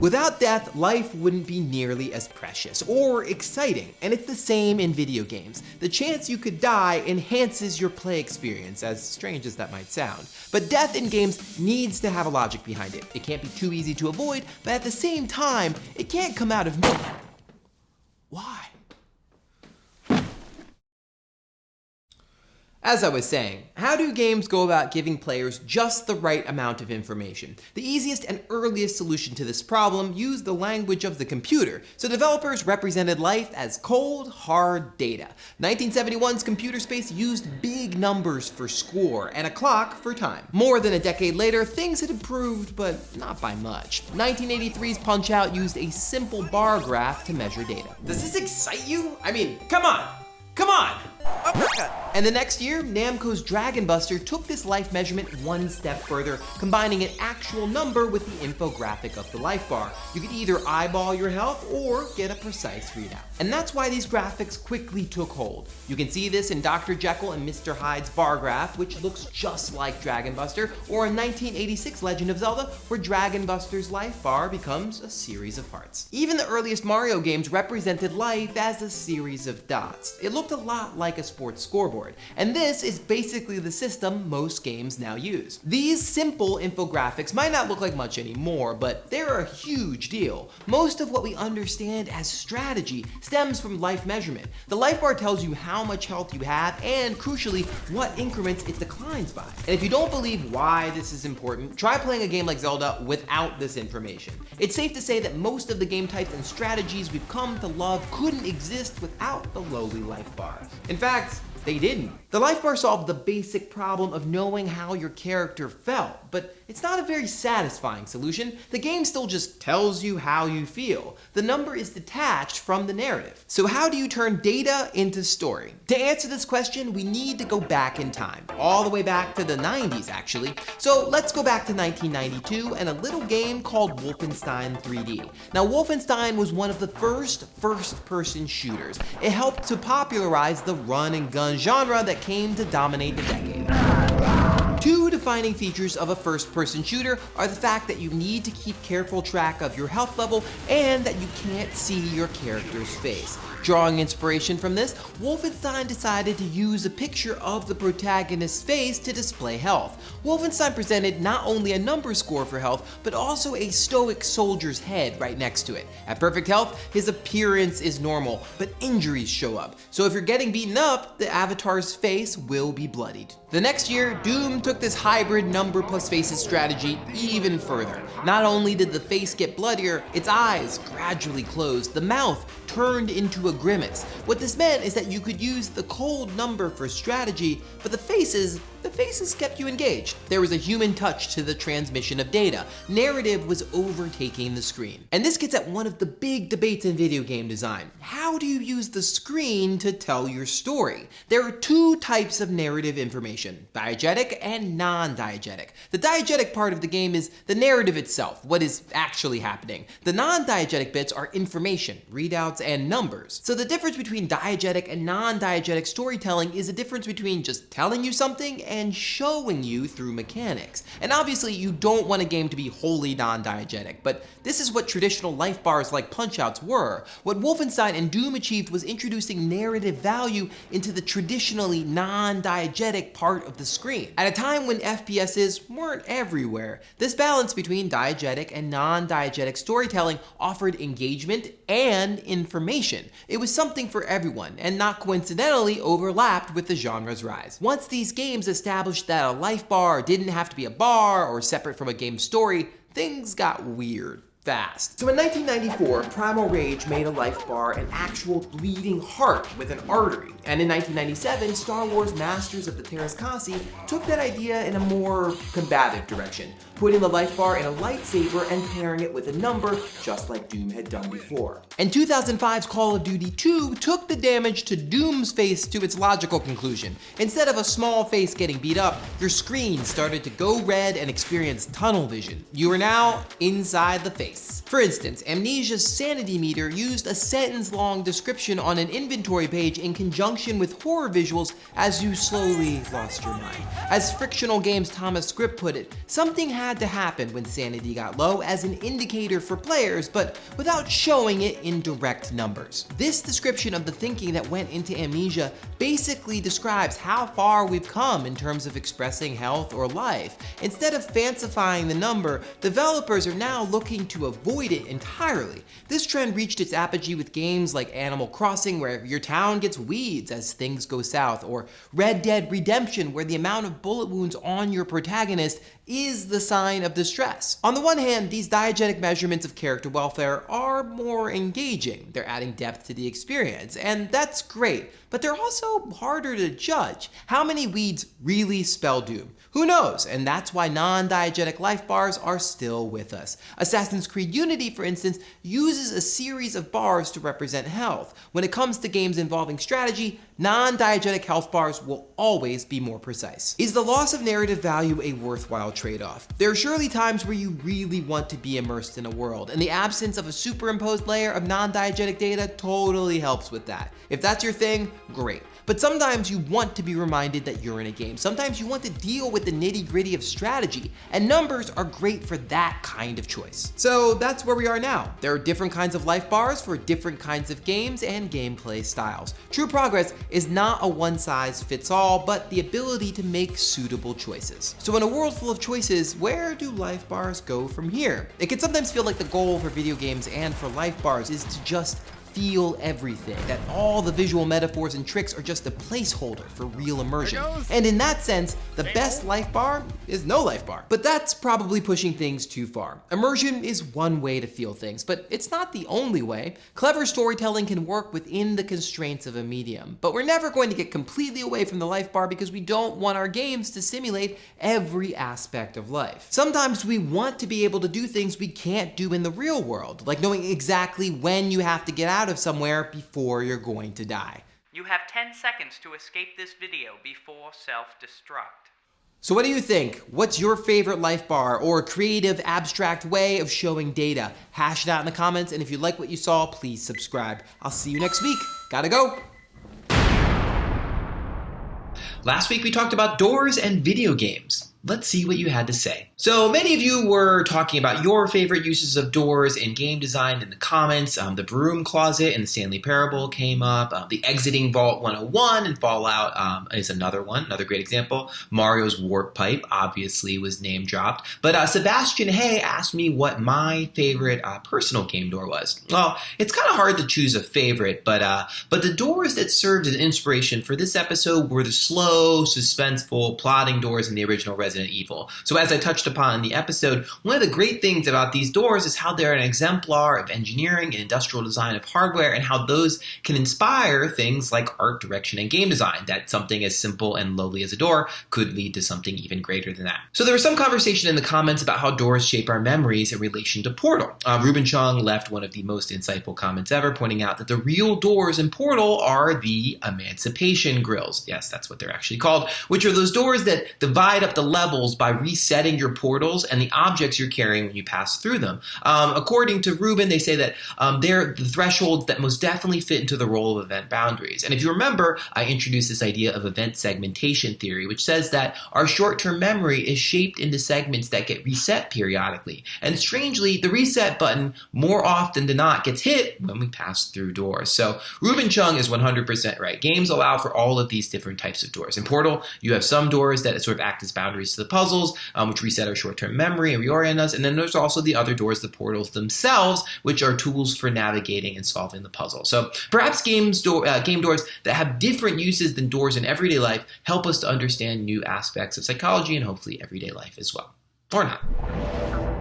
Without death, life wouldn't be nearly as precious or exciting, and it's the same in video games. The chance you could die enhances your play experience, as strange as that might sound. But death in games needs to have a logic behind it. It can't be too easy to avoid, but at the same time, it can't come out of nowhere. Why? As I was saying, how do games go about giving players just the right amount of information? The easiest and earliest solution to this problem used the language of the computer, so developers represented life as cold, hard data. 1971's computer space used big numbers for score and a clock for time. More than a decade later, things had improved, but not by much. 1983's Punch-Out used a simple bar graph to measure data. Does this excite you? I mean, come on! Come on! Uppercut. And the next year, Namco's Dragon Buster took this life measurement one step further, combining an actual number with the infographic of the life bar. You could either eyeball your health or get a precise readout. And that's why these graphics quickly took hold. You can see this in Dr. Jekyll and Mr. Hyde's bar graph, which looks just like Dragon Buster, or in 1986 Legend of Zelda, where Dragon Buster's life bar becomes a series of hearts. Even the earliest Mario games represented life as a series of dots. It looked a lot like a sports scoreboard, and this is basically the system most games now use. These simple infographics might not look like much anymore, but they're a huge deal. Most of what we understand as strategy stems from life measurement. The life bar tells you how much health you have and, crucially, what increments it declines by. And if you don't believe why this is important, try playing a game like Zelda without this information. It's safe to say that most of the game types and strategies we've come to love couldn't exist without the lowly life bar. In fact, they didn't. The life bar solved the basic problem of knowing how your character felt, but it's not a very satisfying solution. The game still just tells you how you feel. The number is detached from the narrative. So how do you turn data into story? To answer this question, we need to go back in time, all the way back to the 90s actually. So let's go back to 1992 and a little game called Wolfenstein 3D. Now Wolfenstein was one of the first-person shooters. It helped to popularize the run and gun genre that came to dominate the decade. Two defining features of a first-person shooter are the fact that you need to keep careful track of your health level and that you can't see your character's face. Drawing inspiration from this, Wolfenstein decided to use a picture of the protagonist's face to display health. Wolfenstein presented not only a number score for health, but also a stoic soldier's head right next to it. At perfect health, his appearance is normal, but injuries show up. So if you're getting beaten up, the avatar's face will be bloodied. The next year, Doom took this hybrid number plus faces strategy even further. Not only did the face get bloodier, its eyes gradually closed, the mouth turned into a grimace. What this meant is that you could use the cold number for strategy, but the faces kept you engaged. There was a human touch to the transmission of data. Narrative was overtaking the screen. And this gets at one of the big debates in video game design. How do you use the screen to tell your story? There are two types of narrative information, diegetic and non-diegetic. The diegetic part of the game is the narrative itself, what is actually happening. The non-diegetic bits are information, readouts, and numbers. So the difference between diegetic and non-diegetic storytelling is a difference between just telling you something and showing you through mechanics. And obviously you don't want a game to be wholly non-diegetic, but this is what traditional life bars like Punch-Outs were. What Wolfenstein and Doom achieved was introducing narrative value into the traditionally non-diegetic part of the screen. At a time when FPSs weren't everywhere, this balance between diegetic and non-diegetic storytelling offered engagement and information. It was something for everyone, and not coincidentally overlapped with the genre's rise. Once these games established that a life bar didn't have to be a bar or separate from a game's story, things got weird fast. So in 1994, Primal Rage made a life bar an actual bleeding heart with an artery. And in 1997, Star Wars Masters of the Terrascasi took that idea in a more combative direction, putting the life bar in a lightsaber and pairing it with a number, just like Doom had done before. And 2005's Call of Duty 2 took the damage to Doom's face to its logical conclusion. Instead of a small face getting beat up, your screen started to go red and experience tunnel vision. You are now inside the face. For instance, Amnesia's Sanity meter used a sentence-long description on an inventory page in conjunction with horror visuals as you slowly lost your mind. As Frictional Games' Thomas Script put it, something happened had to happen when sanity got low as an indicator for players, but without showing it in direct numbers. This description of the thinking that went into Amnesia basically describes how far we've come in terms of expressing health or life. Instead of fancifying the number, developers are now looking to avoid it entirely. This trend reached its apogee with games like Animal Crossing, where your town gets weeds as things go south, or Red Dead Redemption, where the amount of bullet wounds on your protagonist is the sign of distress. On the one hand, these diegetic measurements of character welfare are more engaging. They're adding depth to the experience, and that's great, but they're also harder to judge. How many weeds really spell doom? Who knows? And that's why non-diegetic life bars are still with us. Assassin's Creed Unity, for instance, uses a series of bars to represent health. When it comes to games involving strategy, non-diegetic health bars will always be more precise. Is the loss of narrative value a worthwhile trade-off? There are surely times where you really want to be immersed in a world, and the absence of a superimposed layer of non-diegetic data totally helps with that. If that's your thing, great. But sometimes you want to be reminded that you're in a game. Sometimes you want to deal with the nitty-gritty of strategy, and numbers are great for that kind of choice. So that's where we are now. There are different kinds of life bars for different kinds of games and gameplay styles. True progress is not a one-size-fits-all, but the ability to make suitable choices. So in a world full of choices, where do life bars go from here? It can sometimes feel like the goal for video games and for life bars is to just feel everything, that all the visual metaphors and tricks are just a placeholder for real immersion. And in that sense, the best life bar is no life bar. But that's probably pushing things too far. Immersion is one way to feel things, but it's not the only way. Clever storytelling can work within the constraints of a medium, but we're never going to get completely away from the life bar because we don't want our games to simulate every aspect of life. Sometimes we want to be able to do things we can't do in the real world, like knowing exactly when you have to get out of somewhere before you're going to die. You have 10 seconds to escape this video before self-destruct. So what do you think? What's your favorite life bar or creative abstract way of showing data? Hash it out in the comments, and if you like what you saw, please subscribe. I'll see you next week. Gotta go. Last week we talked about doors and video games. Let's see what you had to say. So many of you were talking about your favorite uses of doors in game design in the comments. The broom closet in the Stanley Parable came up. The exiting Vault 101 in Fallout is another one, another great example. Mario's warp pipe obviously was name dropped. But Sebastian Hay asked me what my favorite personal game door was. Well, it's kind of hard to choose a favorite, but the doors that served as inspiration for this episode were the slow, suspenseful, plodding doors in the original Resident Evil. So as I touched upon in the episode, one of the great things about these doors is how they're an exemplar of engineering and industrial design of hardware, and how those can inspire things like art direction and game design, that something as simple and lowly as a door could lead to something even greater than that. So there was some conversation in the comments about how doors shape our memories in relation to Portal. Ruben Chung left one of the most insightful comments ever, pointing out that the real doors in Portal are the Emancipation Grills. Yes, that's what they're actually called, which are those doors that divide up the levels by resetting your portals and the objects you're carrying when you pass through them. According to Ruben, they say that they're the thresholds that most definitely fit into the role of event boundaries. And if you remember, I introduced this idea of event segmentation theory, which says that our short-term memory is shaped into segments that get reset periodically. And strangely, the reset button more often than not gets hit when we pass through doors. So Ruben Chung is 100% right. Games allow for all of these different types of doors. In Portal, you have some doors that sort of act as boundaries to the puzzles, which reset our short-term memory and reorient us. And then there's also the other doors, the portals themselves, which are tools for navigating and solving the puzzle. So perhaps game doors that have different uses than doors in everyday life help us to understand new aspects of psychology and hopefully everyday life as well. Or not.